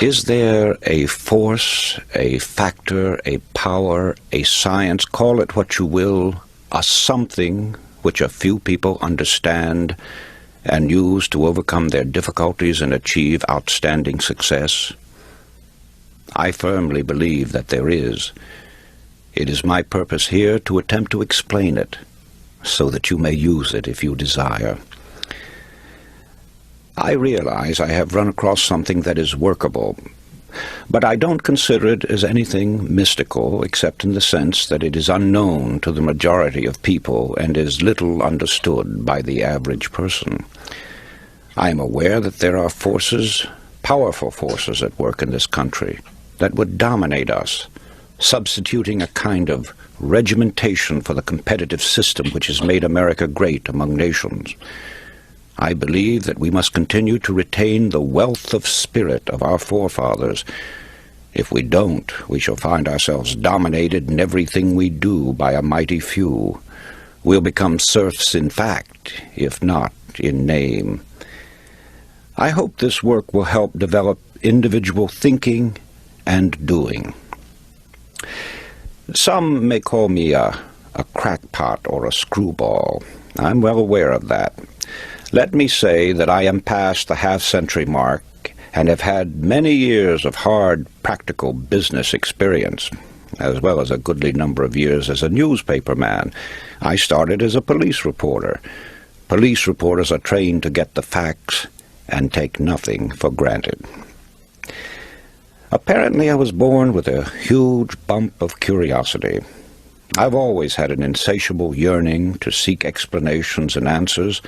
Is there a force, a factor, a power, a science, call it what you will, a something which a few people understand and use to overcome their difficulties and achieve outstanding success? I firmly believe that there is. It is my purpose here to attempt to explain it, so that you may use it if you desire. I realize I have run across something that is workable, but I don't consider it as anything mystical, except in the sense that it is unknown to the majority of people and is little understood by the average person. I am aware that there are forces, powerful forces at work in this country, that would dominate us, substituting a kind of regimentation for the competitive system which has made America great among nations. I believe that we must continue to retain the wealth of spirit of our forefathers. If we don't, we shall find ourselves dominated in everything we do by a mighty few. We'll become serfs in fact, if not in name. I hope this work will help develop individual thinking and doing. Some may call me a crackpot or a screwball. I'm well aware of that. Let me say that I am past the half-century mark and have had many years of hard, practical business experience, as well as a goodly number of years as a newspaper man. I started as a police reporter. Police reporters are trained to get the facts and take nothing for granted. Apparently I was born with a huge bump of curiosity. I've always had an insatiable yearning to seek explanations and answers.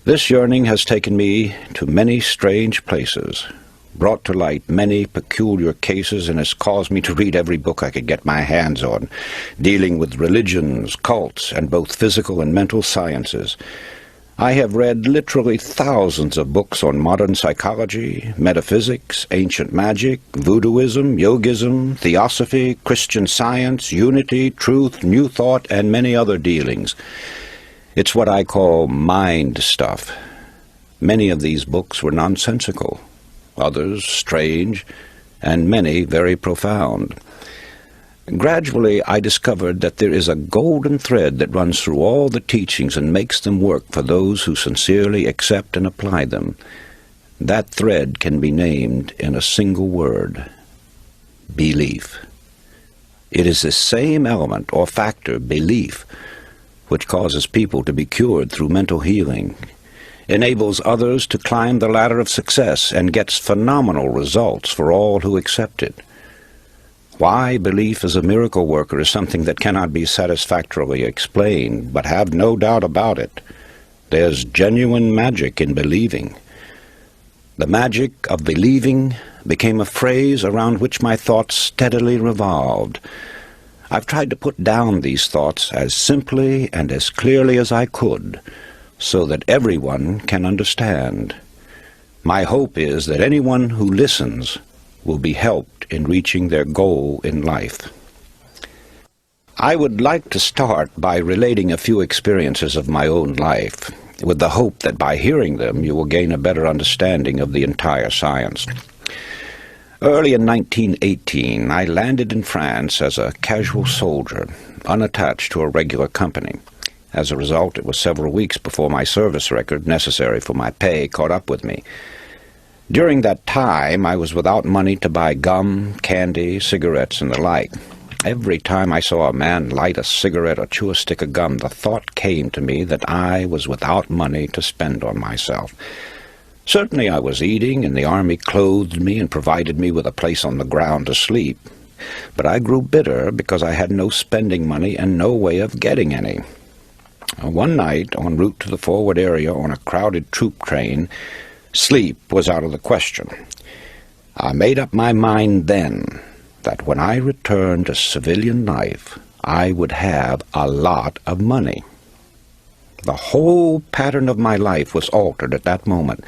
This yearning has taken me to many strange places, brought to light many peculiar cases, and has caused me to read every book I could get my hands on, dealing with religions, cults, and both physical and mental sciences. I have read literally thousands of books on modern psychology, metaphysics, ancient magic, voodooism, yogism, theosophy, Christian Science, unity, truth, new thought, and many other dealings. It's what I call mind stuff. Many of these books were nonsensical, others strange, and many very profound. Gradually, I discovered that there is a golden thread that runs through all the teachings and makes them work for those who sincerely accept and apply them. That thread can be named in a single word: belief. It is the same element or factor, belief, which causes people to be cured through mental healing, enables others to climb the ladder of success, and gets phenomenal results for all who accept it. Why belief as a miracle worker is something that cannot be satisfactorily explained, but have no doubt about it. There's genuine magic in believing. The magic of believing became a phrase around which my thoughts steadily revolved. I've tried to put down these thoughts as simply and as clearly as I could, so that everyone can understand. My hope is that anyone who listens will be helped in reaching their goal in life. I would like to start by relating a few experiences of my own life, with the hope that by hearing them you will gain a better understanding of the entire science. Early in 1918, I landed in France as a casual soldier, unattached to a regular company. As a result, it was several weeks before my service record, necessary for my pay, caught up with me. During that time, I was without money to buy gum, candy, cigarettes, and the like. Every time I saw a man light a cigarette or chew a stick of gum, the thought came to me that I was without money to spend on myself. Certainly I was eating, and the army clothed me and provided me with a place on the ground to sleep. But I grew bitter because I had no spending money and no way of getting any. One night, en route to the forward area on a crowded troop train, sleep was out of the question. I made up my mind then that when I returned to civilian life, I would have a lot of money. The whole pattern of my life was altered at that moment.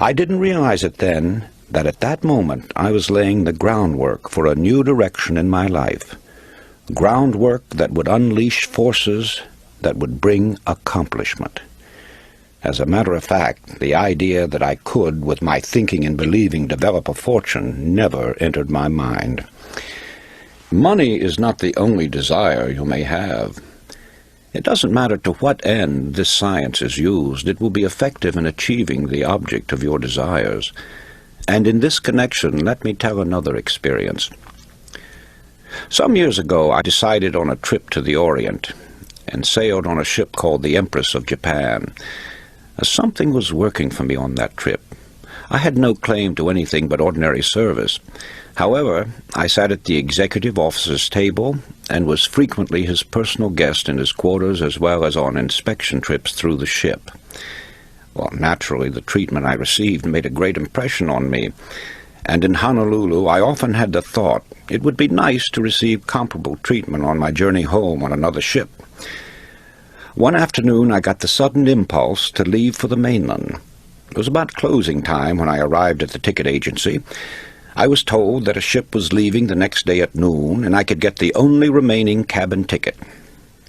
I didn't realize it then that at that moment I was laying the groundwork for a new direction in my life, groundwork that would unleash forces that would bring accomplishment. As a matter of fact, the idea that I could, with my thinking and believing, develop a fortune never entered my mind. Money is not the only desire you may have. It doesn't matter to what end this science is used, it will be effective in achieving the object of your desires. And in this connection, let me tell another experience. Some years ago, I decided on a trip to the Orient and sailed on a ship called the Empress of Japan. Something was working for me on that trip. I had no claim to anything but ordinary service. However, I sat at the executive officer's table and was frequently his personal guest in his quarters as well as on inspection trips through the ship. Well, naturally, the treatment I received made a great impression on me, and in Honolulu I often had the thought it would be nice to receive comparable treatment on my journey home on another ship. One afternoon I got the sudden impulse to leave for the mainland. It was about closing time when I arrived at the ticket agency. I was told that a ship was leaving the next day at noon, and I could get the only remaining cabin ticket.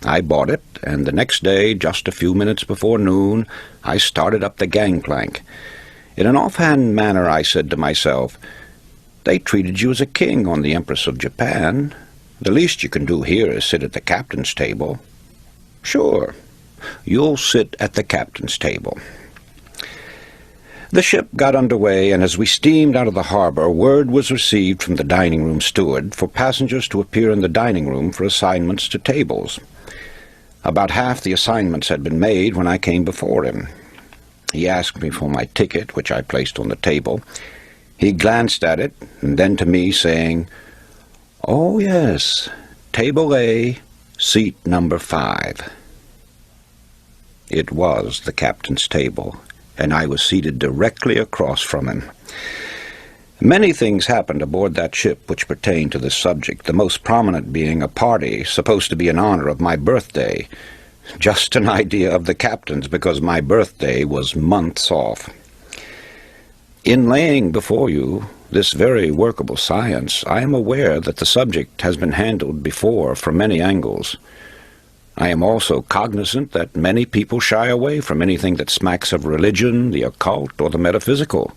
I bought it, and the next day, just a few minutes before noon, I started up the gangplank. In an offhand manner I said to myself, "They treated you as a king on the Empress of Japan. The least you can do here is sit at the captain's table." "Sure, you'll sit at the captain's table." The ship got underway, and as we steamed out of the harbor, word was received from the dining room steward for passengers to appear in the dining room for assignments to tables. About half the assignments had been made when I came before him. He asked me for my ticket, which I placed on the table. He glanced at it, and then to me, saying, "Oh, yes, table A, seat number 5. It was the captain's table, and I was seated directly across from him. Many things happened aboard that ship which pertained to this subject, the most prominent being a party supposed to be in honor of my birthday. Just an idea of the captain's, because my birthday was months off. In laying before you this very workable science, I am aware that the subject has been handled before from many angles. I am also cognizant that many people shy away from anything that smacks of religion, the occult, or the metaphysical.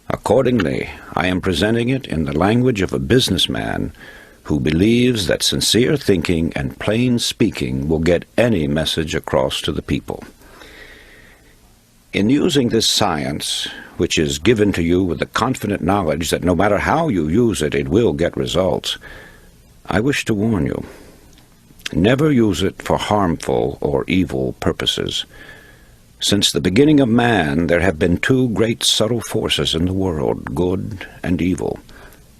Accordingly, I am presenting it in the language of a businessman who believes that sincere thinking and plain speaking will get any message across to the people. In using this science, which is given to you with the confident knowledge that no matter how you use it, it will get results, I wish to warn you. Never use it for harmful or evil purposes. Since the beginning of man, there have been two great subtle forces in the world, good and evil.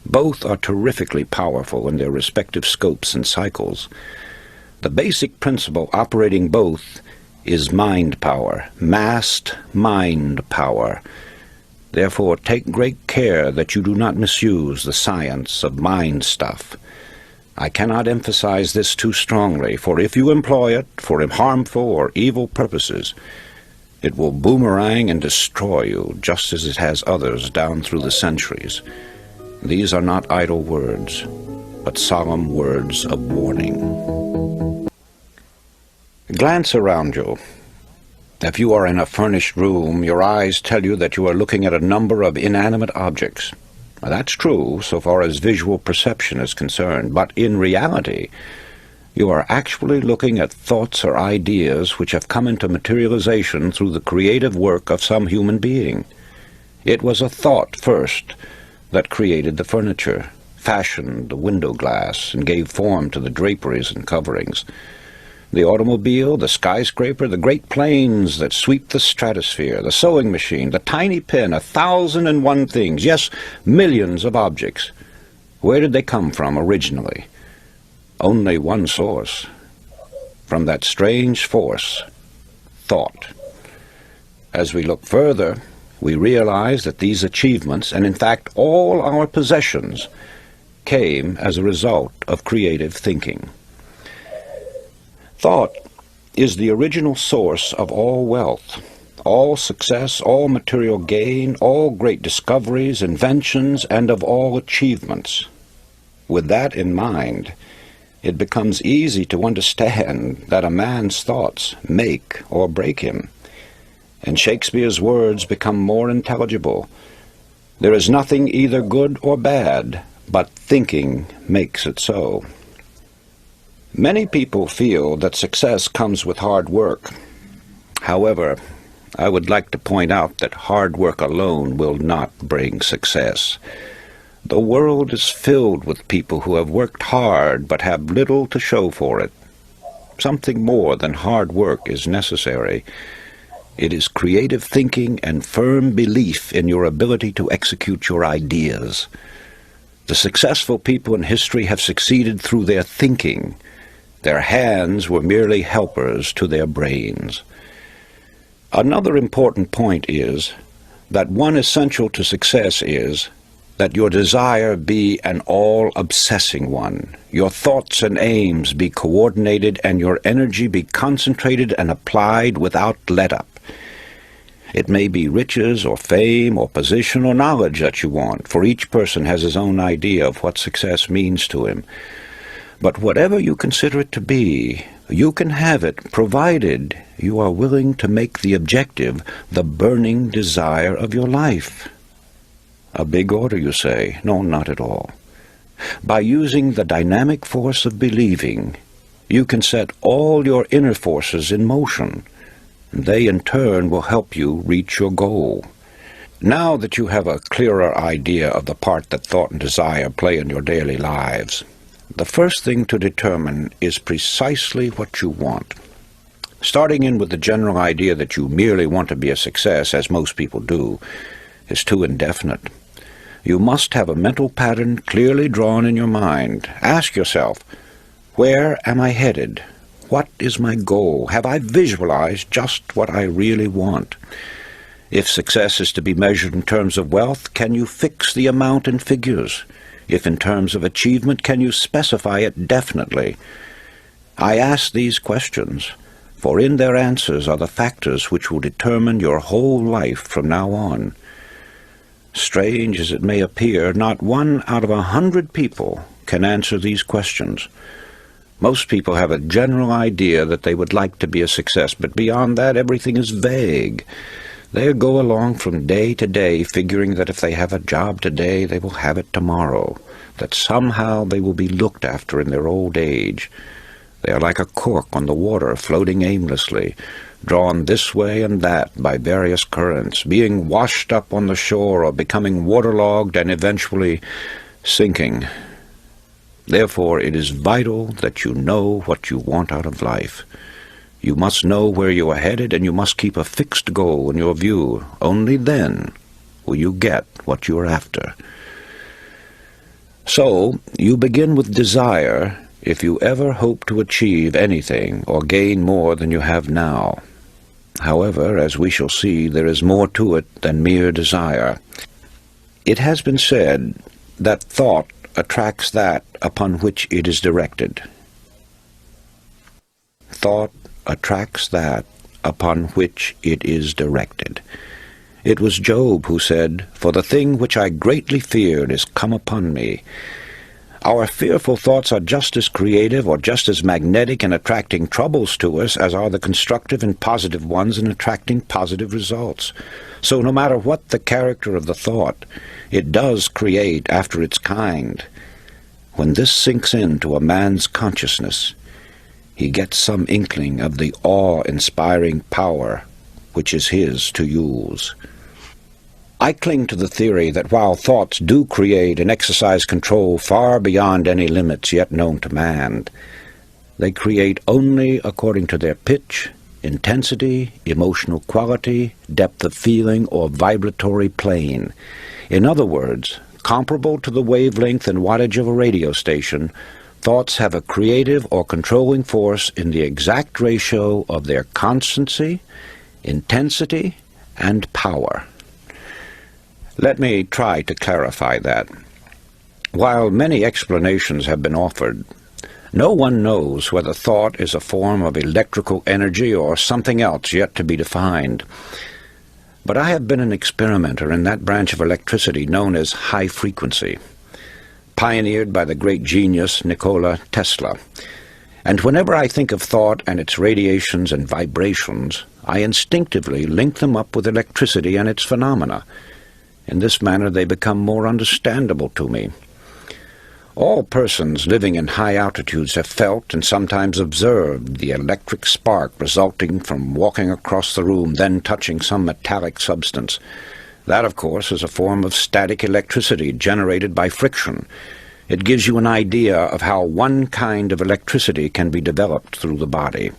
Both are terrifically powerful in their respective scopes and cycles. The basic principle operating both is mind power, massed mind power. Therefore, take great care that you do not misuse the science of mind stuff. I cannot emphasize this too strongly, for if you employ it for harmful or evil purposes, it will boomerang and destroy you, just as it has others down through the centuries. These are not idle words, but solemn words of warning. Glance around you. If you are in a furnished room, your eyes tell you that you are looking at a number of inanimate objects. That's true so far as visual perception is concerned, but in reality, you are actually looking at thoughts or ideas which have come into materialization through the creative work of some human being. It was a thought first that created the furniture, fashioned the window glass, and gave form to the draperies and coverings. The automobile, the skyscraper, the great planes that sweep the stratosphere, the sewing machine, the tiny pen, 1,001 things, yes, millions of objects. Where did they come from originally? Only one source. From that strange force, thought. As we look further, we realize that these achievements, and in fact all our possessions, came as a result of creative thinking. Thought is the original source of all wealth, all success, all material gain, all great discoveries, inventions, and of all achievements. With that in mind, it becomes easy to understand that a man's thoughts make or break him. and Shakespeare's words become more intelligible. There is nothing either good or bad, but thinking makes it so. Many people feel that success comes with hard work. However, I would like to point out that hard work alone will not bring success. The world is filled with people who have worked hard but have little to show for it. Something more than hard work is necessary. It is creative thinking and firm belief in your ability to execute your ideas. The successful people in history have succeeded through their thinking. Their hands were merely helpers to their brains. Another important point is that one essential to success is that your desire be an all-obsessing one, your thoughts and aims be coordinated, and your energy be concentrated and applied without let-up. It may be riches or fame or position or knowledge that you want, for each person has his own idea of what success means to him. But whatever you consider it to be, you can have it, provided you are willing to make the objective the burning desire of your life. A big order, you say? No, not at all. By using the dynamic force of believing, you can set all your inner forces in motion. They, in turn, will help you reach your goal. Now that you have a clearer idea of the part that thought and desire play in your daily lives, the first thing to determine is precisely what you want. Starting in with the general idea that you merely want to be a success, as most people do, is too indefinite. You must have a mental pattern clearly drawn in your mind. Ask yourself, where am I headed? What is my goal? Have I visualized just what I really want? If success is to be measured in terms of wealth, can you fix the amount in figures? If in terms of achievement, can you specify it definitely? I ask these questions, for in their answers are the factors which will determine your whole life from now on. Strange as it may appear, not 1 out of 100 people can answer these questions. Most people have a general idea that they would like to be a success, but beyond that everything is vague. They go along from day to day, figuring that if they have a job today, they will have it tomorrow, that somehow they will be looked after in their old age. They are like a cork on the water, floating aimlessly, drawn this way and that by various currents, being washed up on the shore or becoming waterlogged and eventually sinking. Therefore, it is vital that you know what you want out of life. You must know where you are headed, and you must keep a fixed goal in your view. Only then will you get what you are after. So, you begin with desire if you ever hope to achieve anything or gain more than you have now. However, as we shall see, there is more to it than mere desire. It has been said that thought attracts that upon which it is directed. Thought attracts that upon which it is directed. It was Job who said, "For the thing which I greatly feared is come upon me." Our fearful thoughts are just as creative or just as magnetic in attracting troubles to us as are the constructive and positive ones in attracting positive results. So no matter what the character of the thought, it does create after its kind. When this sinks into a man's consciousness, he gets some inkling of the awe-inspiring power which is his to use. I cling to the theory that while thoughts do create and exercise control far beyond any limits yet known to man, they create only according to their pitch, intensity, emotional quality, depth of feeling, or vibratory plane. In other words, comparable to the wavelength and wattage of a radio station, thoughts have a creative or controlling force in the exact ratio of their constancy, intensity, and power. Let me try to clarify that. While many explanations have been offered, no one knows whether thought is a form of electrical energy or something else yet to be defined. But I have been an experimenter in that branch of electricity known as high frequency, pioneered by the great genius Nikola Tesla. And whenever I think of thought and its radiations and vibrations, I instinctively link them up with electricity and its phenomena. In this manner they become more understandable to me. All persons living in high altitudes have felt and sometimes observed the electric spark resulting from walking across the room, then touching some metallic substance. That, of course, is a form of static electricity generated by friction. It gives you an idea of how one kind of electricity can be developed through the body.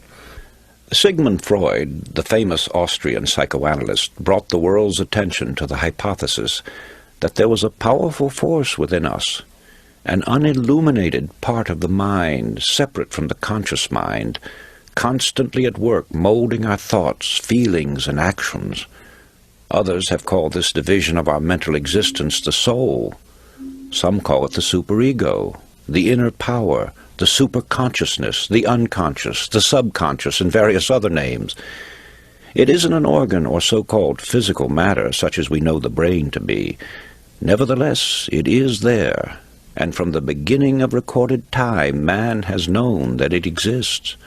Sigmund Freud, the famous Austrian psychoanalyst, brought the world's attention to the hypothesis that there was a powerful force within us, an unilluminated part of the mind, separate from the conscious mind, constantly at work molding our thoughts, feelings, and actions. Others have called this division of our mental existence the soul. Some call it the superego, the inner power, the superconsciousness, the unconscious, the subconscious, and various other names. It isn't an organ or so-called physical matter such as we know the brain to be. Nevertheless, it is there, and from the beginning of recorded time, man has known that it exists.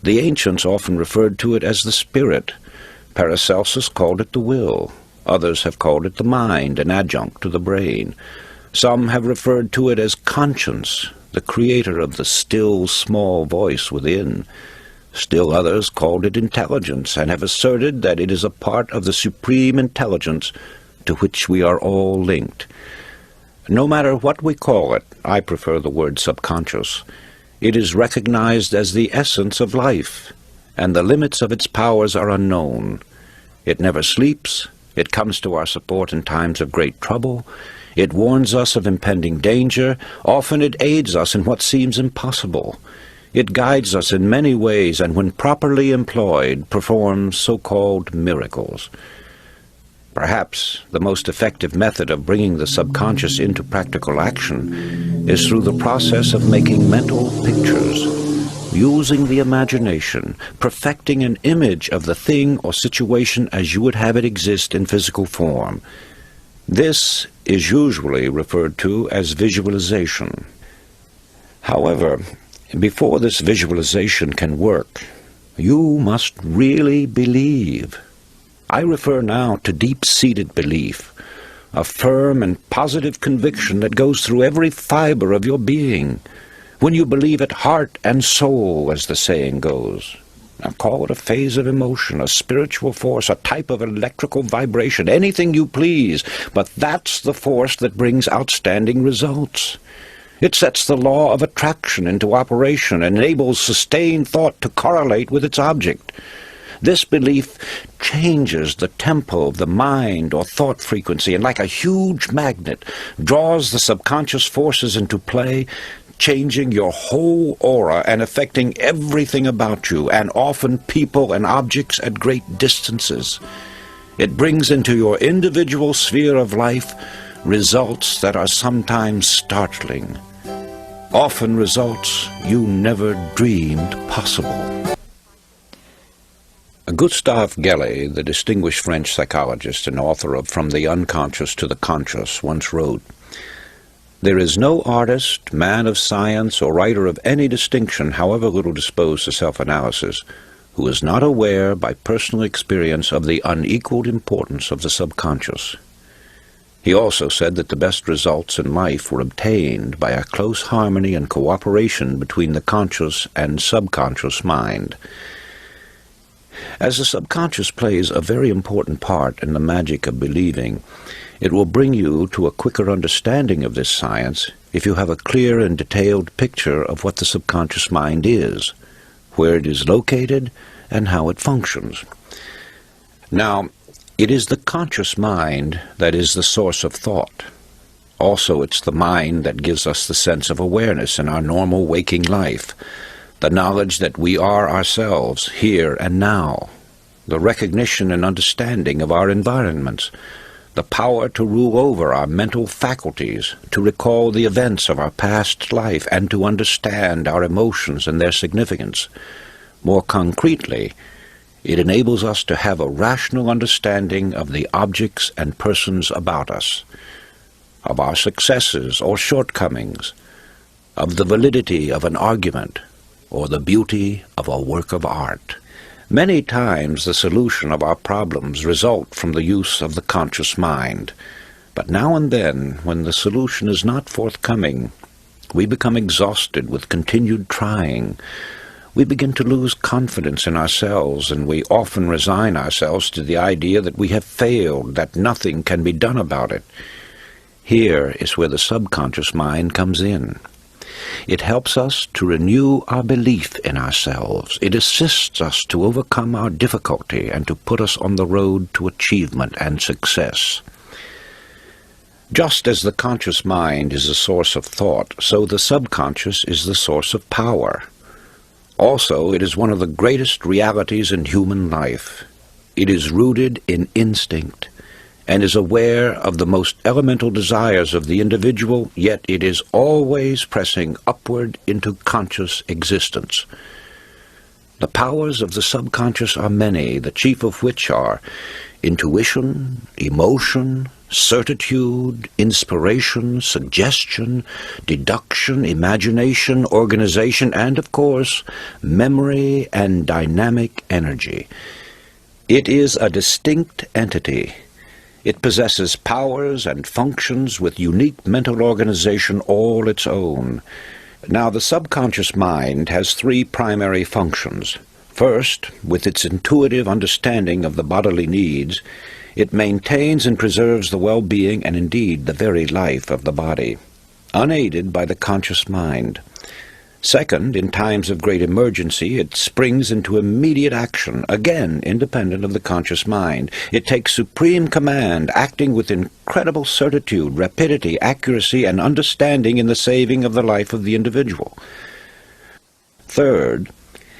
The ancients often referred to it as the spirit. Paracelsus called it the will. Others have called it the mind, an adjunct to the brain. Some have referred to it as conscience, the creator of the still, small voice within. Still others called it intelligence, and have asserted that it is a part of the supreme intelligence to which we are all linked. No matter what we call it, I prefer the word subconscious. It is recognized as the essence of life, and the limits of its powers are unknown. It never sleeps. It comes to our support in times of great trouble. It warns us of impending danger. Often it aids us in what seems impossible. It guides us in many ways, and when properly employed, performs so-called miracles. Perhaps the most effective method of bringing the subconscious into practical action is through the process of making mental pictures, using the imagination, perfecting an image of the thing or situation as you would have it exist in physical form. This is usually referred to as visualization. However, before this visualization can work, you must really believe. I refer now to deep-seated belief, a firm and positive conviction that goes through every fiber of your being. When you believe it heart and soul, as the saying goes. Now call it a phase of emotion, a spiritual force, a type of electrical vibration, anything you please, but that's the force that brings outstanding results. It sets the law of attraction into operation and enables sustained thought to correlate with its object. This belief changes the tempo of the mind or thought frequency, and like a huge magnet, draws the subconscious forces into play, changing your whole aura and affecting everything about you, and often people and objects at great distances. It brings into your individual sphere of life results that are sometimes startling, often results you never dreamed possible. Gustave Gellé, the distinguished French psychologist and author of From the Unconscious to the Conscious, once wrote, "There is no artist, man of science, or writer of any distinction, however little disposed to self-analysis, who is not aware by personal experience of the unequaled importance of the subconscious." He also said that the best results in life were obtained by a close harmony and cooperation between the conscious and subconscious mind. As the subconscious plays a very important part in the magic of believing, it will bring you to a quicker understanding of this science if you have a clear and detailed picture of what the subconscious mind is, where it is located, and how it functions. Now, it is the conscious mind that is the source of thought. Also, it's the mind that gives us the sense of awareness in our normal waking life, the knowledge that we are ourselves, here and now, the recognition and understanding of our environments, the power to rule over our mental faculties, to recall the events of our past life, and to understand our emotions and their significance. More concretely, it enables us to have a rational understanding of the objects and persons about us, of our successes or shortcomings, of the validity of an argument, or the beauty of a work of art. Many times the solution of our problems result from the use of the conscious mind. But now and then, when the solution is not forthcoming, we become exhausted with continued trying. We begin to lose confidence in ourselves, and we often resign ourselves to the idea that we have failed, that nothing can be done about it. Here is where the subconscious mind comes in. It helps us to renew our belief in ourselves. It assists us to overcome our difficulty and to put us on the road to achievement and success. Just as the conscious mind is a source of thought, so the subconscious is the source of power. Also, it is one of the greatest realities in human life. It is rooted in instinct and is aware of the most elemental desires of the individual, yet it is always pressing upward into conscious existence. The powers of the subconscious are many, the chief of which are intuition, emotion, certitude, inspiration, suggestion, deduction, imagination, organization, and, of course, memory and dynamic energy. It is a distinct entity. It possesses powers and functions with unique mental organization all its own. Now, the subconscious mind has three primary functions. First, with its intuitive understanding of the bodily needs, it maintains and preserves the well-being and indeed the very life of the body, unaided by the conscious mind. Second, in times of great emergency, it springs into immediate action, again independent of the conscious mind. It takes supreme command, acting with incredible certitude, rapidity, accuracy, and understanding in the saving of the life of the individual. Third,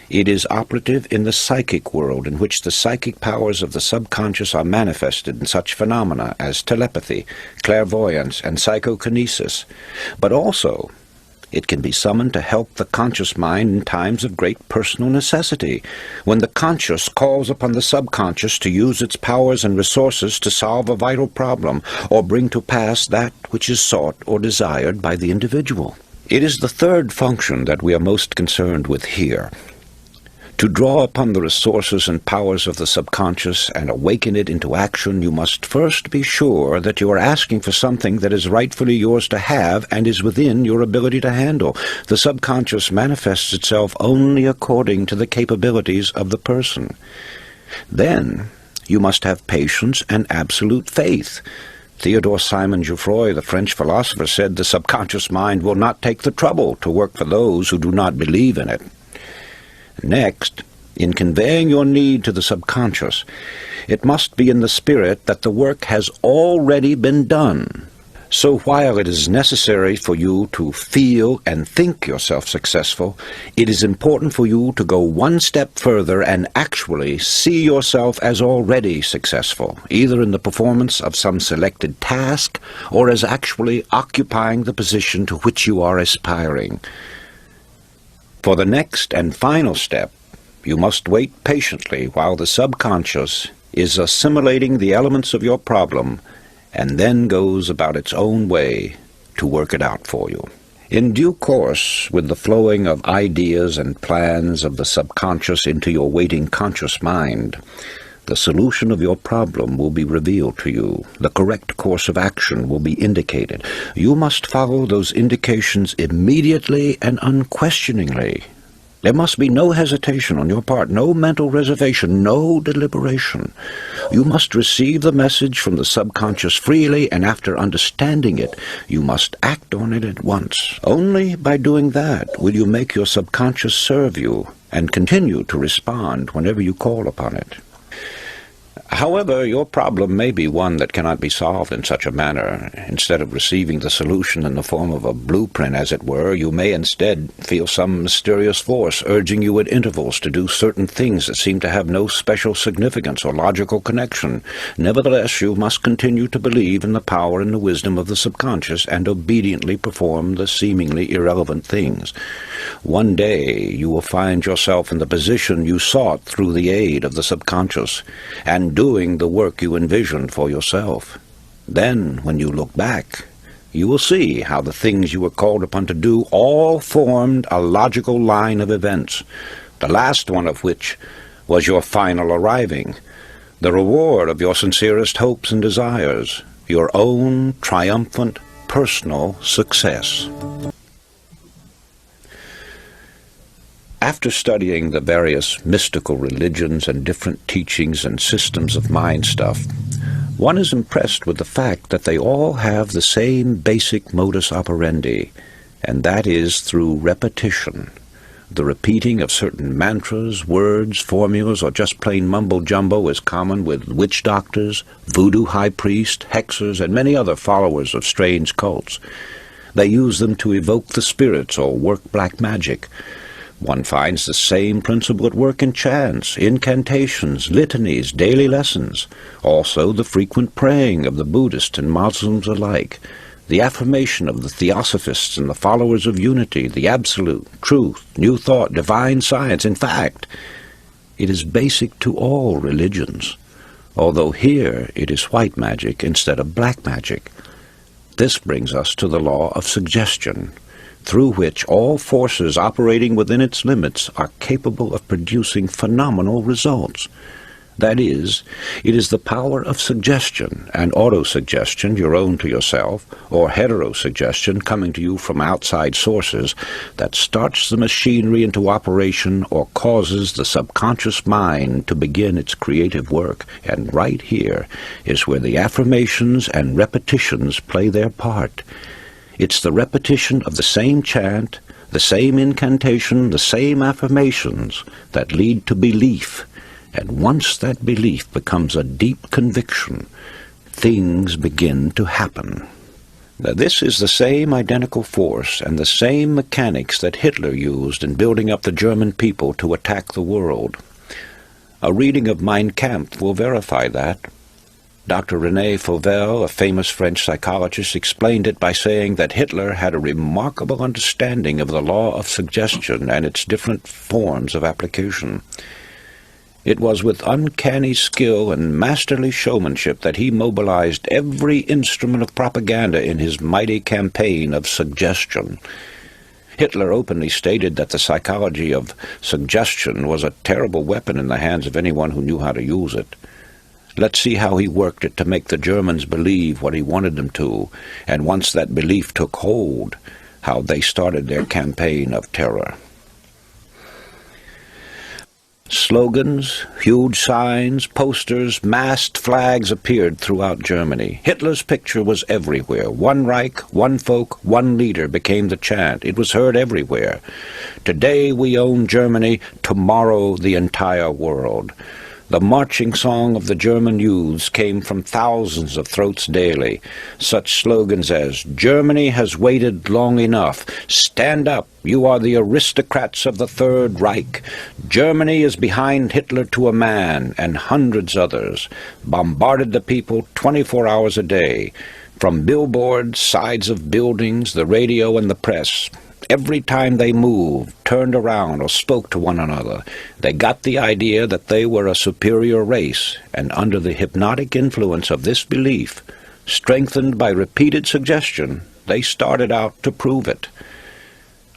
it is operative in the psychic world, in which the psychic powers of the subconscious are manifested in such phenomena as telepathy, clairvoyance, and psychokinesis. But also, it can be summoned to help the conscious mind in times of great personal necessity, when the conscious calls upon the subconscious to use its powers and resources to solve a vital problem or bring to pass that which is sought or desired by the individual. It is the third function that we are most concerned with here. To draw upon the resources and powers of the subconscious and awaken it into action, you must first be sure that you are asking for something that is rightfully yours to have and is within your ability to handle. The subconscious manifests itself only according to the capabilities of the person. Then you must have patience and absolute faith. Theodore Simon Jouffroy, the French philosopher, said the subconscious mind will not take the trouble to work for those who do not believe in it. Next, in conveying your need to the subconscious, it must be in the spirit that the work has already been done. So while it is necessary for you to feel and think yourself successful, it is important for you to go one step further and actually see yourself as already successful, either in the performance of some selected task or as actually occupying the position to which you are aspiring. For the next and final step, you must wait patiently while the subconscious is assimilating the elements of your problem and then goes about its own way to work it out for you. In due course, with the flowing of ideas and plans of the subconscious into your waiting conscious mind, the solution of your problem will be revealed to you. The correct course of action will be indicated. You must follow those indications immediately and unquestioningly. There must be no hesitation on your part, no mental reservation, no deliberation. You must receive the message from the subconscious freely, and after understanding it, you must act on it at once. Only by doing that will you make your subconscious serve you and continue to respond whenever you call upon it. However, your problem may be one that cannot be solved in such a manner. Instead of receiving the solution in the form of a blueprint, as it were, you may instead feel some mysterious force urging you at intervals to do certain things that seem to have no special significance or logical connection. Nevertheless, you must continue to believe in the power and the wisdom of the subconscious and obediently perform the seemingly irrelevant things. One day you will find yourself in the position you sought through the aid of the subconscious, and doing the work you envisioned for yourself. Then, when you look back, you will see how the things you were called upon to do all formed a logical line of events, the last one of which was your final arriving, the reward of your sincerest hopes and desires, your own triumphant personal success. After studying the various mystical religions and different teachings and systems of mind stuff, one is impressed with the fact that they all have the same basic modus operandi, and that is through repetition. The repeating of certain mantras, words, formulas, or just plain mumbo-jumbo is common with witch doctors, voodoo high priests, hexers, and many other followers of strange cults. They use them to evoke the spirits or work black magic. One finds the same principle at work in chants, incantations, litanies, daily lessons, also the frequent praying of the Buddhists and Muslims alike, the affirmation of the Theosophists and the followers of unity, the absolute, truth, new thought, divine science. In fact, it is basic to all religions, although here it is white magic instead of black magic. This brings us to the law of suggestion, through which all forces operating within its limits are capable of producing phenomenal results. That is, it is the power of suggestion and autosuggestion, your own to yourself, or heterosuggestion coming to you from outside sources, that starts the machinery into operation or causes the subconscious mind to begin its creative work. And right here is where the affirmations and repetitions play their part. It's the repetition of the same chant, the same incantation, the same affirmations that lead to belief. And once that belief becomes a deep conviction, things begin to happen. Now, this is the same identical force and the same mechanics that Hitler used in building up the German people to attack the world. A reading of Mein Kampf will verify that. Dr. René Fauvel, a famous French psychologist, explained it by saying that Hitler had a remarkable understanding of the law of suggestion and its different forms of application. It was with uncanny skill and masterly showmanship that he mobilized every instrument of propaganda in his mighty campaign of suggestion. Hitler openly stated that the psychology of suggestion was a terrible weapon in the hands of anyone who knew how to use it. Let's see how he worked it to make the Germans believe what he wanted them to, and once that belief took hold, how they started their campaign of terror. Slogans, huge signs, posters, mast flags appeared throughout Germany. Hitler's picture was everywhere. One Reich, one folk, one leader became the chant. It was heard everywhere. Today we own Germany, tomorrow the entire world. The marching song of the German youths came from thousands of throats daily. Such slogans as, "Germany has waited long enough," "Stand up, you are the aristocrats of the Third Reich," "Germany is behind Hitler to a man," and hundreds others, bombarded the people 24 hours a day. From billboards, sides of buildings, the radio and the press. Every time they moved, turned around, or spoke to one another, they got the idea that they were a superior race, and under the hypnotic influence of this belief, strengthened by repeated suggestion, they started out to prove it.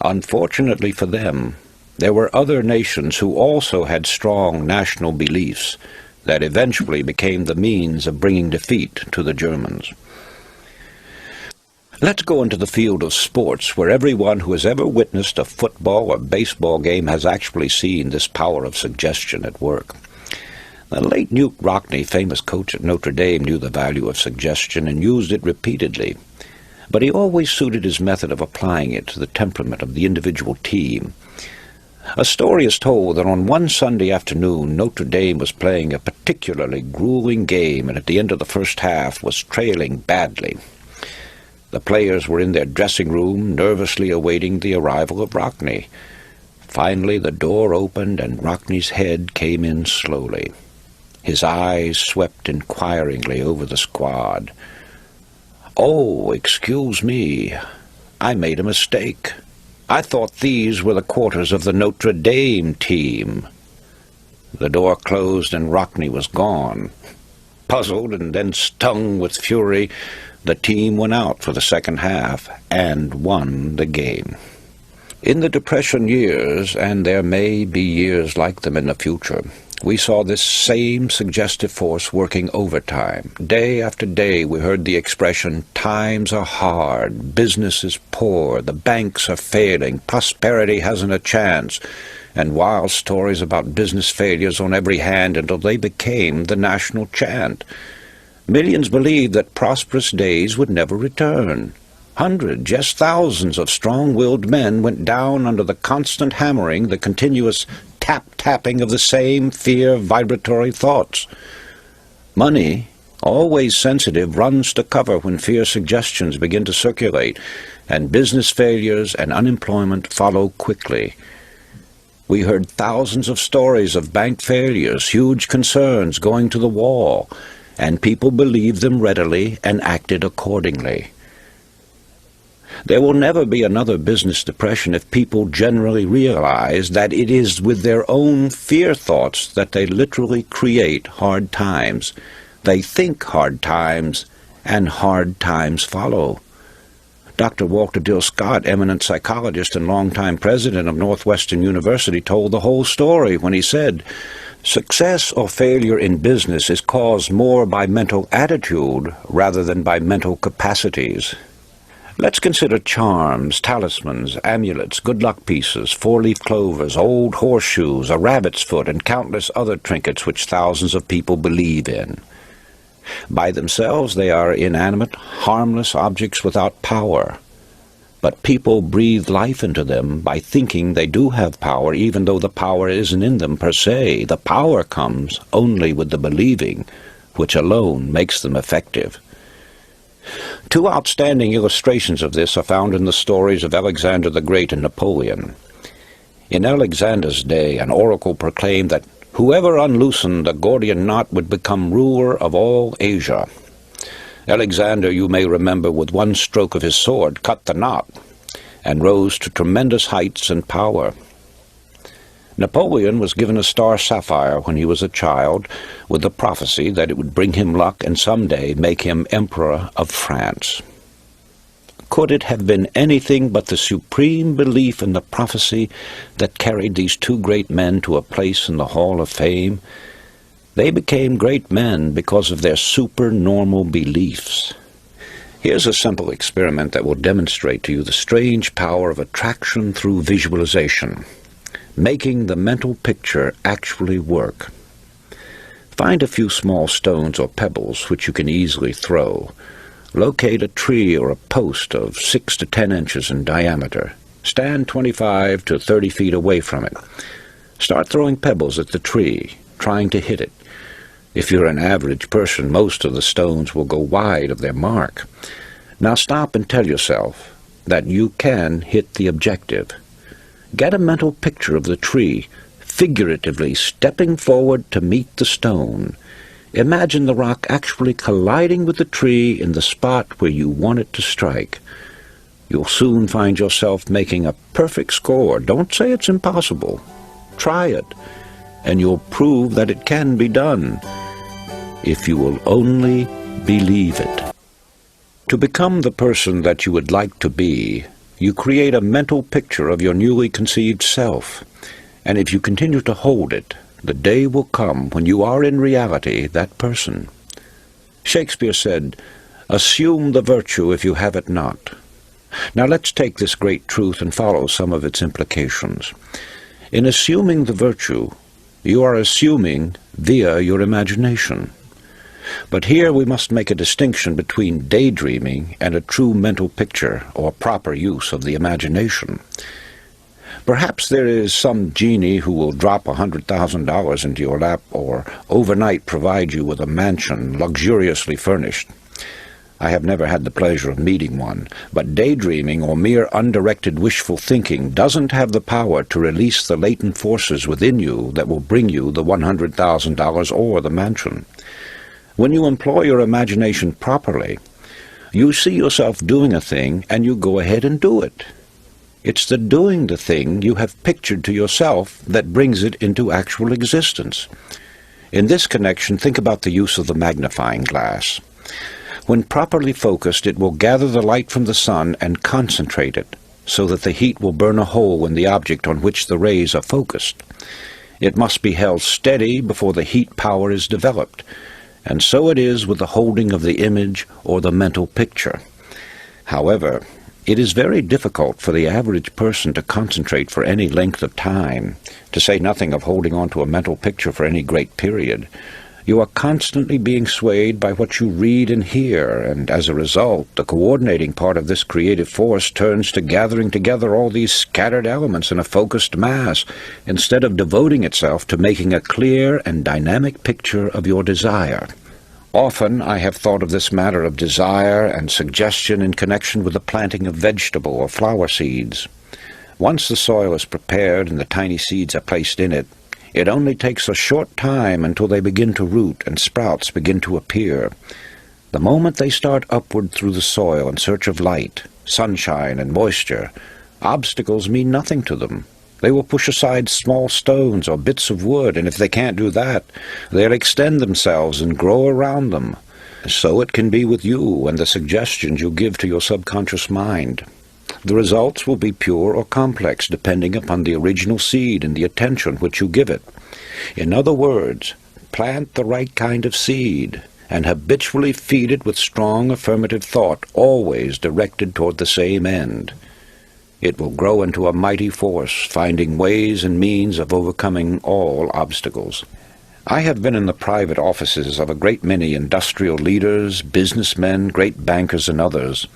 Unfortunately for them, there were other nations who also had strong national beliefs that eventually became the means of bringing defeat to the Germans. Let's go into the field of sports, where everyone who has ever witnessed a football or baseball game has actually seen this power of suggestion at work. The late Newt Rockne, famous coach at Notre Dame, knew the value of suggestion and used it repeatedly, but he always suited his method of applying it to the temperament of the individual team. A story is told that on one Sunday afternoon, Notre Dame was playing a particularly grueling game and at the end of the first half was trailing badly. The players were in their dressing room, nervously awaiting the arrival of Rockne. Finally, the door opened and Rockne's head came in slowly. His eyes swept inquiringly over the squad. "Oh, excuse me. I made a mistake. I thought these were the quarters of the Notre Dame team." The door closed and Rockne was gone. Puzzled and then stung with fury, the team went out for the second half and won the game. In the Depression years, and there may be years like them in the future, We saw this same suggestive force working overtime. Day after day we heard the expression, "Times are hard, business is poor, the banks are failing, prosperity hasn't a chance," and wild stories about business failures on every hand until they became the national chant. Millions believed that prosperous days would never return. Hundreds, yes, thousands of strong-willed men went down under the constant hammering, the continuous tap-tapping of the same fear-vibratory thoughts. Money, always sensitive, runs to cover when fear suggestions begin to circulate, and business failures and unemployment follow quickly. We heard thousands of stories of bank failures, huge concerns going to the wall, and people believed them readily and acted accordingly. There will never be another business depression if people generally realize that it is with their own fear thoughts that they literally create hard times. They think hard times, and hard times follow. Dr. Walter Dill Scott, eminent psychologist and longtime president of Northwestern University, told the whole story when he said, "Success or failure in business is caused more by mental attitude rather than by mental capacities." Let's consider charms, talismans, amulets, good luck pieces, four-leaf clovers, old horseshoes, a rabbit's foot, and countless other trinkets which thousands of people believe in. By themselves they are inanimate, harmless objects without power. But people breathe life into them by thinking they do have power, even though the power isn't in them per se. The power comes only with the believing, which alone makes them effective. Two outstanding illustrations of this are found in the stories of Alexander the Great and Napoleon. In Alexander's day, an oracle proclaimed that whoever unloosened the Gordian knot would become ruler of all Asia. Alexander, you may remember, with one stroke of his sword cut the knot and rose to tremendous heights and power. Napoleon was given a star sapphire when he was a child, with the prophecy that it would bring him luck and someday make him Emperor of France. Could it have been anything but the supreme belief in the prophecy that carried these two great men to a place in the Hall of Fame? They became great men because of their supernormal beliefs. Here's a simple experiment that will demonstrate to you the strange power of attraction through visualization, making the mental picture actually work. Find a few small stones or pebbles which you can easily throw. Locate a tree or a post of 6 to 10 inches in diameter. Stand 25 to 30 feet away from it. Start throwing pebbles at the tree, trying to hit it. If you're an average person, most of the stones will go wide of their mark. Now stop and tell yourself that you can hit the objective. Get a mental picture of the tree, figuratively stepping forward to meet the stone. Imagine the rock actually colliding with the tree in the spot where you want it to strike. You'll soon find yourself making a perfect score. Don't say it's impossible. Try it, and you'll prove that it can be done, if you will only believe it. To become the person that you would like to be, you create a mental picture of your newly conceived self, and if you continue to hold it, the day will come when you are in reality that person. Shakespeare said, "Assume the virtue if you have it not." Now let's take this great truth and follow some of its implications. In assuming the virtue, you are assuming via your imagination. But here we must make a distinction between daydreaming and a true mental picture or proper use of the imagination. Perhaps there is some genie who will drop $100,000 into your lap or overnight provide you with a mansion luxuriously furnished. I have never had the pleasure of meeting one, but daydreaming or mere undirected wishful thinking doesn't have the power to release the latent forces within you that will bring you the $100,000 or the mansion. When you employ your imagination properly, you see yourself doing a thing and you go ahead and do it. It's the doing the thing you have pictured to yourself that brings it into actual existence. In this connection, think about the use of the magnifying glass. When properly focused, it will gather the light from the sun and concentrate it, so that the heat will burn a hole in the object on which the rays are focused. It must be held steady before the heat power is developed, and so it is with the holding of the image or the mental picture. However, it is very difficult for the average person to concentrate for any length of time, to say nothing of holding on to a mental picture for any great period. You are constantly being swayed by what you read and hear, and as a result, the coordinating part of this creative force turns to gathering together all these scattered elements in a focused mass, instead of devoting itself to making a clear and dynamic picture of your desire. Often I have thought of this matter of desire and suggestion in connection with the planting of vegetable or flower seeds. Once the soil is prepared and the tiny seeds are placed in it, it only takes a short time until they begin to root and sprouts begin to appear. The moment they start upward through the soil in search of light, sunshine, and moisture, obstacles mean nothing to them. They will push aside small stones or bits of wood, and if they can't do that, they'll extend themselves and grow around them. So it can be with you and the suggestions you give to your subconscious mind. The results will be pure or complex, depending upon the original seed and the attention which you give it. In other words, plant the right kind of seed, and habitually feed it with strong affirmative thought, always directed toward the same end. It will grow into a mighty force, finding ways and means of overcoming all obstacles. I have been in the private offices of a great many industrial leaders, businessmen, great bankers, and others.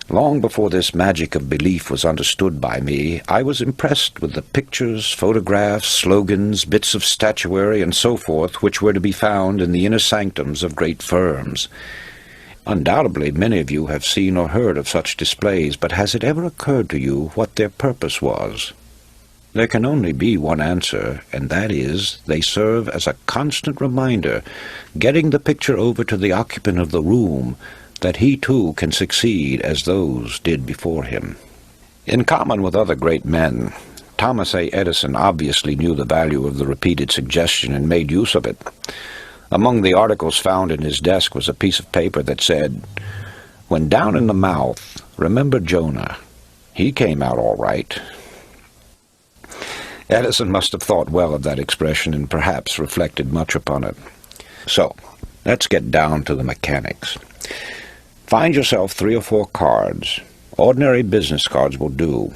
Long before this magic of belief was understood by me, I was impressed with the pictures, photographs, slogans, bits of statuary, and so forth, which were to be found in the inner sanctums of great firms. Undoubtedly, many of you have seen or heard of such displays, but has it ever occurred to you what their purpose was? There can only be one answer, and that is, they serve as a constant reminder, getting the picture over to the occupant of the room, that he too can succeed as those did before him. In common with other great men, Thomas A. Edison obviously knew the value of the repeated suggestion and made use of it. Among the articles found in his desk was a piece of paper that said, "When down in the mouth, remember Jonah. He came out all right." Edison must have thought well of that expression and perhaps reflected much upon it. So, let's get down to the mechanics. Find yourself 3 or 4 cards. Ordinary business cards will do.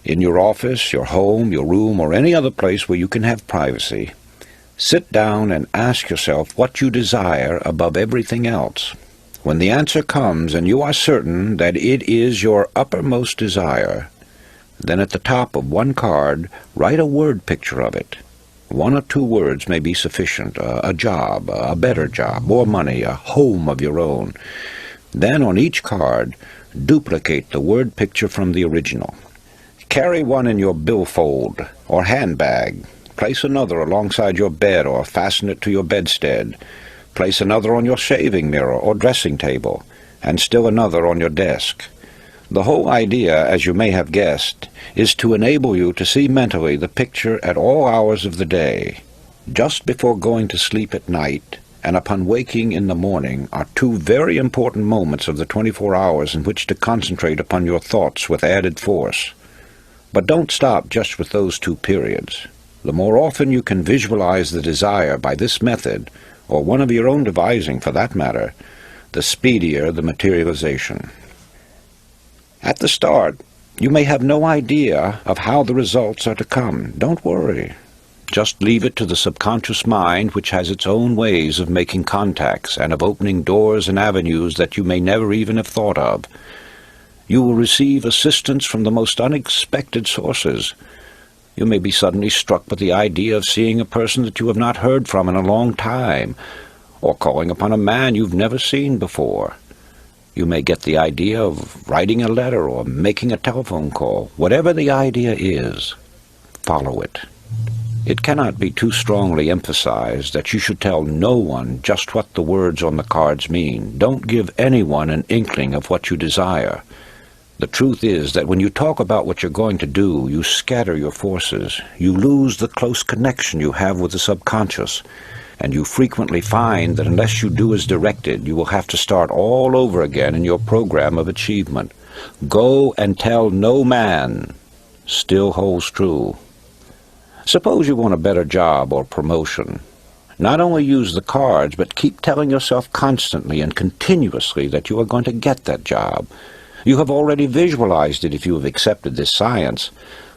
In your office, your home, your room, or any other place where you can have privacy, sit down and ask yourself what you desire above everything else. When the answer comes and you are certain that it is your uppermost desire, then at the top of one card, write a word picture of it. 1 or 2 words may be sufficient. A job, a better job, more money, a home of your own. Then on each card, duplicate the word picture from the original. Carry one in your billfold or handbag. Place another alongside your bed or fasten it to your bedstead. Place another on your shaving mirror or dressing table, and still another on your desk. The whole idea, as you may have guessed, is to enable you to see mentally the picture at all hours of the day. Just before going to sleep at night and upon waking in the morning are 2 very important moments of the 24 hours in which to concentrate upon your thoughts with added force. But don't stop just with those 2 periods. The more often you can visualize the desire by this method, or one of your own devising for that matter, the speedier the materialization. At the start, you may have no idea of how the results are to come. Don't worry. Just leave it to the subconscious mind, which has its own ways of making contacts and of opening doors and avenues that you may never even have thought of. You will receive assistance from the most unexpected sources. You may be suddenly struck with the idea of seeing a person that you have not heard from in a long time, or calling upon a man you've never seen before. You may get the idea of writing a letter or making a telephone call. Whatever the idea is, follow it. It cannot be too strongly emphasized that you should tell no one just what the words on the cards mean. Don't give anyone an inkling of what you desire. The truth is that when you talk about what you're going to do, you scatter your forces. You lose the close connection you have with the subconscious, and you frequently find that unless you do as directed, you will have to start all over again in your program of achievement. Go and tell no man still holds true. Suppose you want a better job or promotion. Not only use the cards, but keep telling yourself constantly and continuously that you are going to get that job. You have already visualized it if you have accepted this science,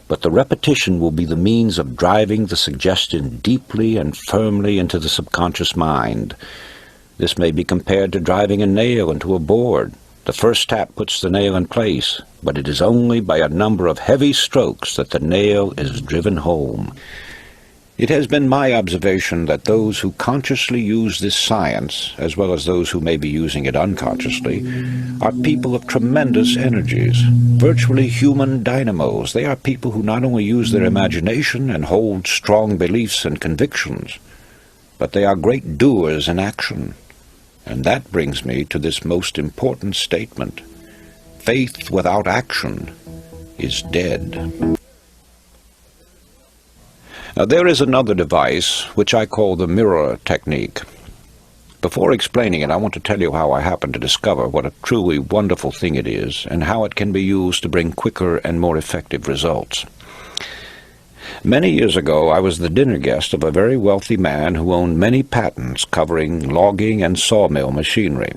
but the repetition will be the means of driving the suggestion deeply and firmly into the subconscious mind. This may be compared to driving a nail into a board. The first tap puts the nail in place, but it is only by a number of heavy strokes that the nail is driven home. It has been my observation that those who consciously use this science, as well as those who may be using it unconsciously, are people of tremendous energies, virtually human dynamos. They are people who not only use their imagination and hold strong beliefs and convictions, but they are great doers in action. And that brings me to this most important statement. Faith without action is dead. Now, there is another device which I call the mirror technique. Before explaining it, I want to tell you how I happened to discover what a truly wonderful thing it is and how it can be used to bring quicker and more effective results. Many years ago, I was the dinner guest of a very wealthy man who owned many patents covering logging and sawmill machinery.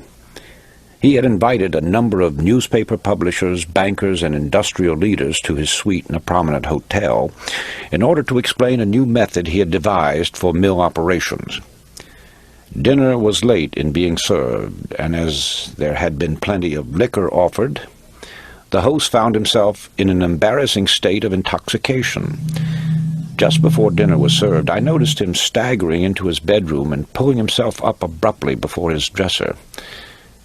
He had invited a number of newspaper publishers, bankers, and industrial leaders to his suite in a prominent hotel in order to explain a new method he had devised for mill operations. Dinner was late in being served, and as there had been plenty of liquor offered, the host found himself in an embarrassing state of intoxication. Just before dinner was served, I noticed him staggering into his bedroom and pulling himself up abruptly before his dresser.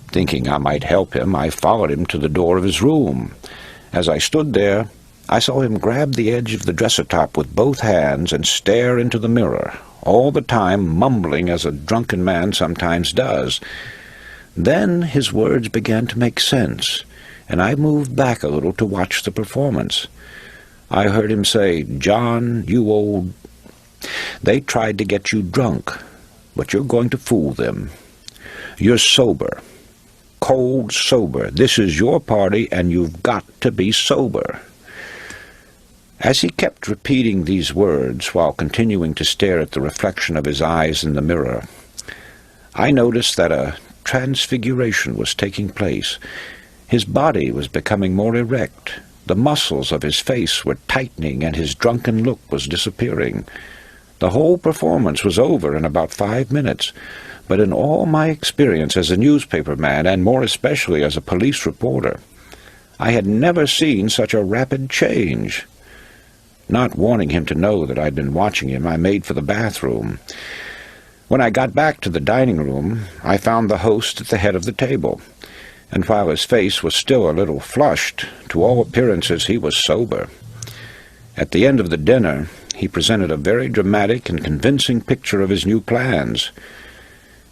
Thinking I might help him, I followed him to the door of his room. As I stood there, I saw him grab the edge of the dresser top with both hands and stare into the mirror, all the time mumbling as a drunken man sometimes does. Then his words began to make sense, and I moved back a little to watch the performance. I heard him say, "John, you old... They tried to get you drunk, but you're going to fool them. You're sober. Cold sober. This is your party, and you've got to be sober." As he kept repeating these words while continuing to stare at the reflection of his eyes in the mirror, I noticed that a transfiguration was taking place. His body was becoming more erect. The muscles of his face were tightening, and his drunken look was disappearing. The whole performance was over in about 5 minutes, but in all my experience as a newspaper man, and more especially as a police reporter, I had never seen such a rapid change. Not wanting him to know that I'd been watching him, I made for the bathroom. When I got back to the dining room, I found the host at the head of the table, and while his face was still a little flushed, to all appearances he was sober. At the end of the dinner, he presented a very dramatic and convincing picture of his new plans.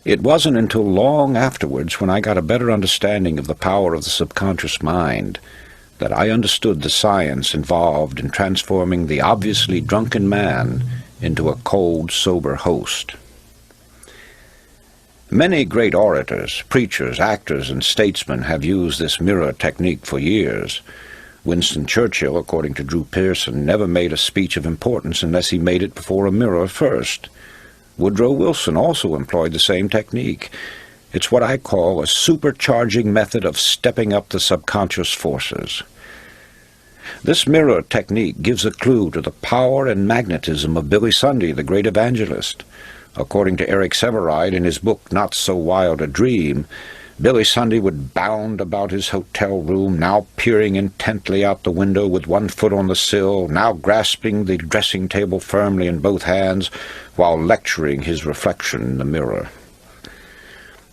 It wasn't until long afterwards, when I got a better understanding of the power of the subconscious mind, that I understood the science involved in transforming the obviously drunken man into a cold, sober host. Many great orators, preachers, actors, and statesmen have used this mirror technique for years. Winston Churchill, according to Drew Pearson, never made a speech of importance unless he made it before a mirror first. Woodrow Wilson also employed the same technique. It's what I call a supercharging method of stepping up the subconscious forces. This mirror technique gives a clue to the power and magnetism of Billy Sunday, the great evangelist. According to Eric Sevareid in his book Not So Wild a Dream, Billy Sunday would bound about his hotel room, now peering intently out the window with one foot on the sill, now grasping the dressing table firmly in both hands, while lecturing his reflection in the mirror.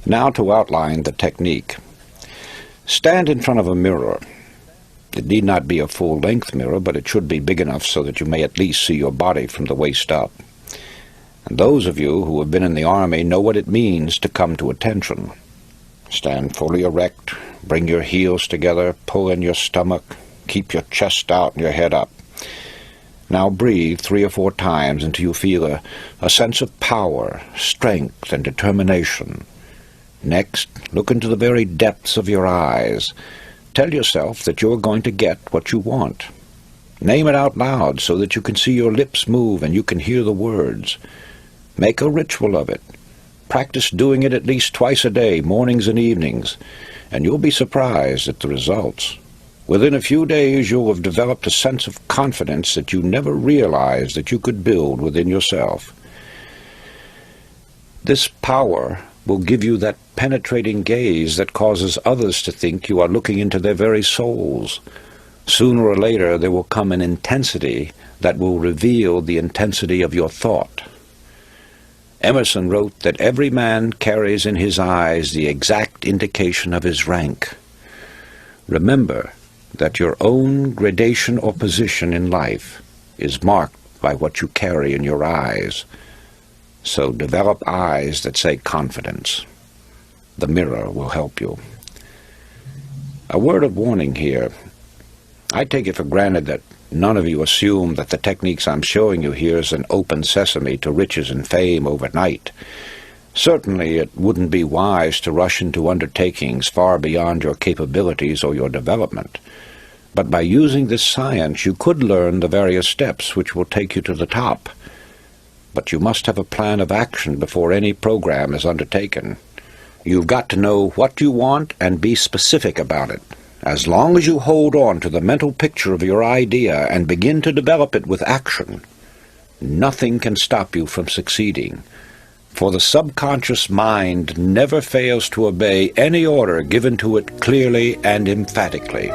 Now to outline the technique. Stand in front of a mirror. It need not be a full-length mirror, but it should be big enough so that you may at least see your body from the waist up. And those of you who have been in the Army know what it means to come to attention. Stand fully erect, bring your heels together, pull in your stomach, keep your chest out and your head up. Now breathe 3 or 4 times until you feel a sense of power, strength, and determination. Next, look into the very depths of your eyes. Tell yourself that you're going to get what you want. Name it out loud so that you can see your lips move and you can hear the words. Make a ritual of it. Practice doing it at least twice a day, mornings and evenings, and you'll be surprised at the results. Within a few days you'll have developed a sense of confidence that you never realized that you could build within yourself. This power will give you that penetrating gaze that causes others to think you are looking into their very souls. Sooner or later there will come an intensity that will reveal the intensity of your thought. Emerson wrote that every man carries in his eyes the exact indication of his rank. Remember that your own gradation or position in life is marked by what you carry in your eyes. So develop eyes that say confidence. The mirror will help you. A word of warning here. I take it for granted that none of you assume that the techniques I'm showing you here is an open sesame to riches and fame overnight. Certainly it wouldn't be wise to rush into undertakings far beyond your capabilities or your development. But by using this science, you could learn the various steps which will take you to the top. But you must have a plan of action before any program is undertaken. You've got to know what you want and be specific about it. As long as you hold on to the mental picture of your idea and begin to develop it with action, nothing can stop you from succeeding. For the subconscious mind never fails to obey any order given to it clearly and emphatically.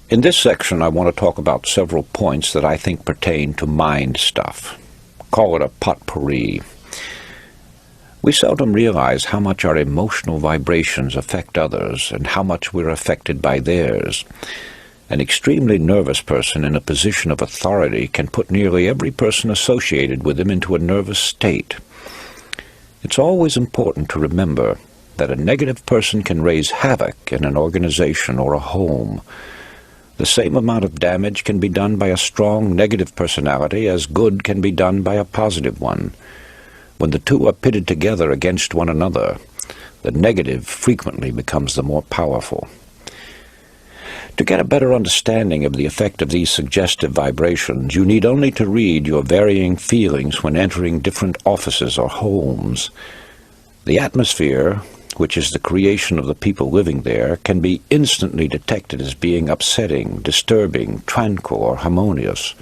In this section, I want to talk about several points that I think pertain to mind stuff. Call it a potpourri. We seldom realize how much our emotional vibrations affect others and how much we're affected by theirs. An extremely nervous person in a position of authority can put nearly every person associated with him into a nervous state. It's always important to remember that a negative person can raise havoc in an organization or a home. The same amount of damage can be done by a strong negative personality as good can be done by a positive one. When the two are pitted together against one another, the negative frequently becomes the more powerful. To get a better understanding of the effect of these suggestive vibrations, you need only to read your varying feelings when entering different offices or homes. The atmosphere, which is the creation of the people living there, can be instantly detected as being upsetting, disturbing, tranquil, or harmonious.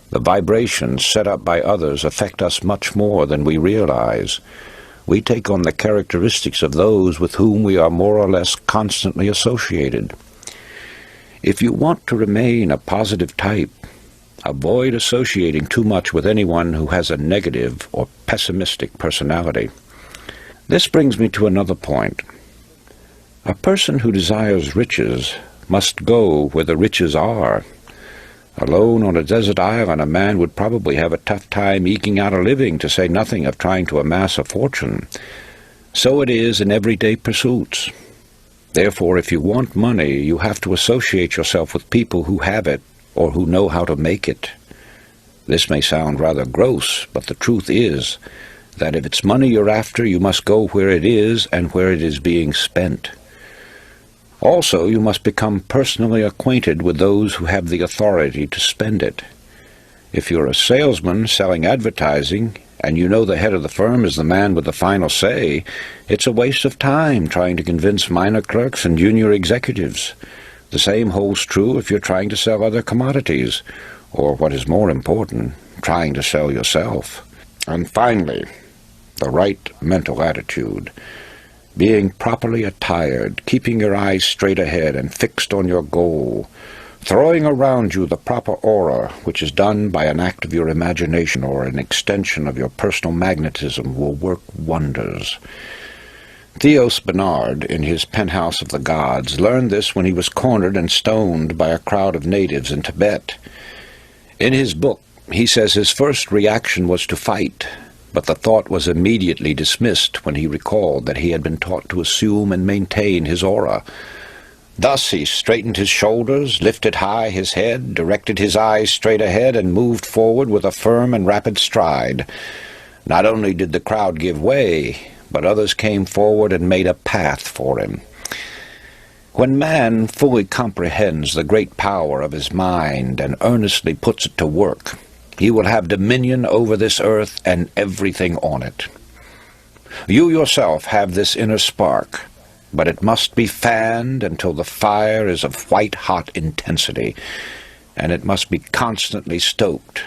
The vibrations set up by others affect us much more than we realize. We take on the characteristics of those with whom we are more or less constantly associated. If you want to remain a positive type, avoid associating too much with anyone who has a negative or pessimistic personality. This brings me to another point. A person who desires riches must go where the riches are. Alone on a desert island, a man would probably have a tough time eking out a living, to say nothing of trying to amass a fortune. So it is in everyday pursuits. Therefore, if you want money, you have to associate yourself with people who have it or who know how to make it. This may sound rather gross, but the truth is that if it's money you're after, you must go where it is and where it is being spent. Also, you must become personally acquainted with those who have the authority to spend it. If you're a salesman selling advertising, and you know the head of the firm is the man with the final say, it's a waste of time trying to convince minor clerks and junior executives. The same holds true if you're trying to sell other commodities, or what is more important, trying to sell yourself. And finally, the right mental attitude. Being properly attired, keeping your eyes straight ahead and fixed on your goal, throwing around you the proper aura, which is done by an act of your imagination or an extension of your personal magnetism, will work wonders. Theos Bernard, in his Penthouse of the Gods, learned this when he was cornered and stoned by a crowd of natives in Tibet. In his book, he says his first reaction was to fight, but the thought was immediately dismissed when he recalled that he had been taught to assume and maintain his aura. Thus he straightened his shoulders, lifted high his head, directed his eyes straight ahead, and moved forward with a firm and rapid stride. Not only did the crowd give way, but others came forward and made a path for him. When man fully comprehends the great power of his mind and earnestly puts it to work, he will have dominion over this earth and everything on it. You yourself have this inner spark, but it must be fanned until the fire is of white-hot intensity, and it must be constantly stoked,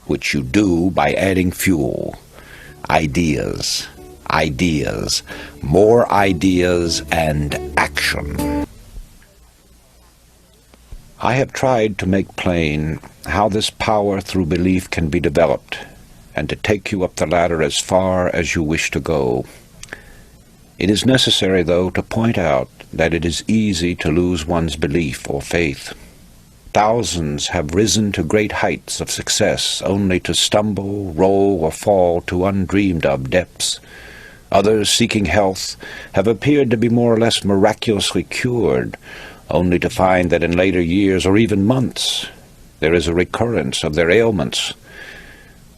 which you do by adding fuel. Ideas, ideas, more ideas, and action. I have tried to make plain how this power through belief can be developed, and to take you up the ladder as far as you wish to go. It is necessary, though, to point out that it is easy to lose one's belief or faith. Thousands have risen to great heights of success only to stumble, roll, or fall to undreamed-of depths. Others, seeking health, have appeared to be more or less miraculously cured, only to find that in later years or even months there is a recurrence of their ailments.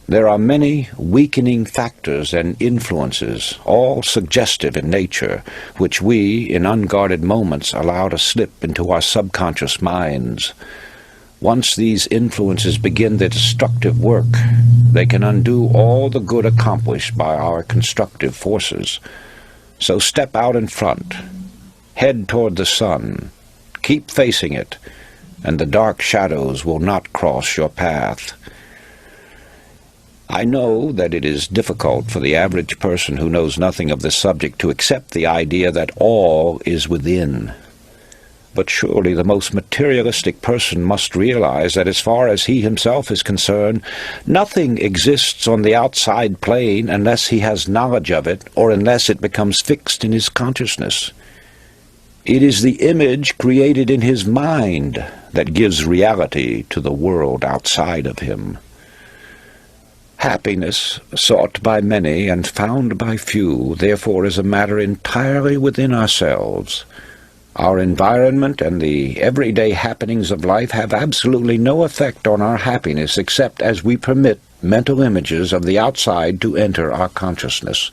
There are many weakening factors and influences, all suggestive in nature, which we, in unguarded moments, allow to slip into our subconscious minds. Once these influences begin their destructive work, they can undo all the good accomplished by our constructive forces. So step out in front, head toward the sun, keep facing it, and the dark shadows will not cross your path. I know that it is difficult for the average person who knows nothing of this subject to accept the idea that all is within. But surely the most materialistic person must realize that as far as he himself is concerned, nothing exists on the outside plane unless he has knowledge of it or unless it becomes fixed in his consciousness. It is the image created in his mind that gives reality to the world outside of him. Happiness, sought by many and found by few, therefore is a matter entirely within ourselves. Our environment and the everyday happenings of life have absolutely no effect on our happiness except as we permit mental images of the outside to enter our consciousness.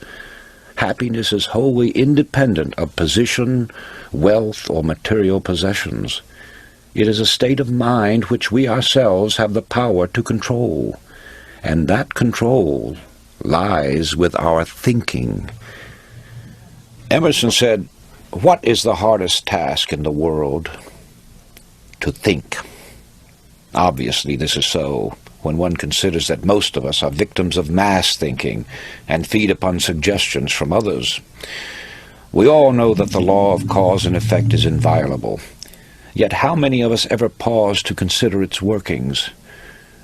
Happiness is wholly independent of position, wealth, or material possessions. It is a state of mind which we ourselves have the power to control. And that control lies with our thinking. Emerson said, "What is the hardest task in the world? To think." Obviously, this is so, when one considers that most of us are victims of mass thinking and feed upon suggestions from others. We all know that the law of cause and effect is inviolable. Yet how many of us ever pause to consider its workings?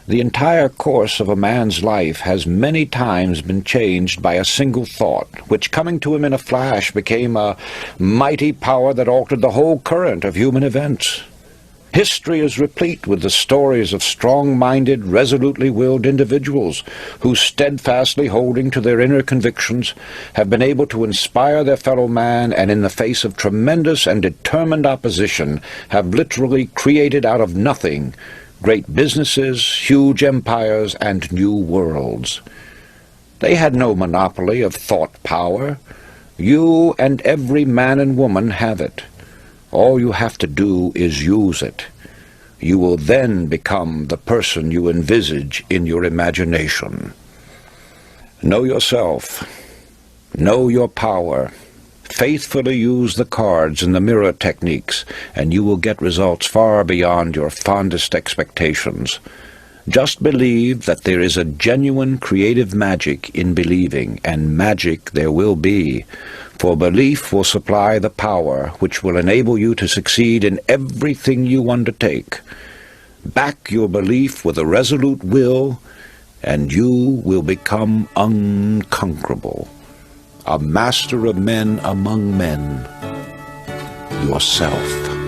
The entire course of a man's life has many times been changed by a single thought, which coming to him in a flash became a mighty power that altered the whole current of human events. History is replete with the stories of strong-minded, resolutely willed individuals who, steadfastly holding to their inner convictions, have been able to inspire their fellow man and in the face of tremendous and determined opposition have literally created out of nothing great businesses, huge empires, and new worlds. They had no monopoly of thought power. You and every man and woman have it. All you have to do is use it. You will then become the person you envisage in your imagination. Know yourself. Know your power. Faithfully use the cards and the mirror techniques, and you will get results far beyond your fondest expectations. Just believe that there is a genuine creative magic in believing, and magic there will be, for belief will supply the power which will enable you to succeed in everything you undertake. Back your belief with a resolute will, and you will become unconquerable. A master of men among men, yourself.